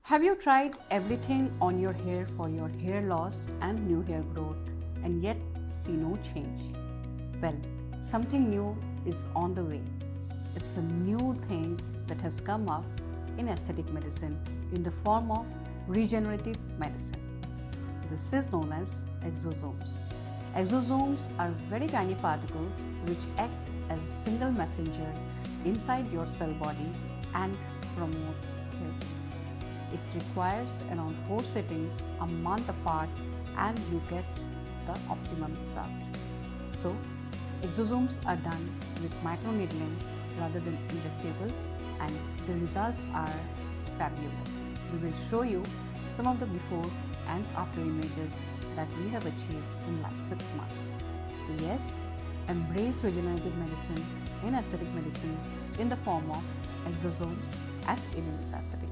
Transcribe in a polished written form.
Have you tried everything on your hair for your hair loss and new hair growth and yet see no change? Well, something new is on the way. It's a new thing that has come up in aesthetic medicine in the form of regenerative medicine. This is known as exosomes. Exosomes are very tiny particles which act as single messenger inside your cell body and promotes health. It requires around 4 sittings a month apart and you get the optimum result. So, exosomes are done with microneedling rather than injectable and the results are fabulous. We will show you some of the before and after images that we have achieved in last 6 months. So yes, embrace regenerative medicine in aesthetic medicine in the form of exosomes at Illumis Aesthetic.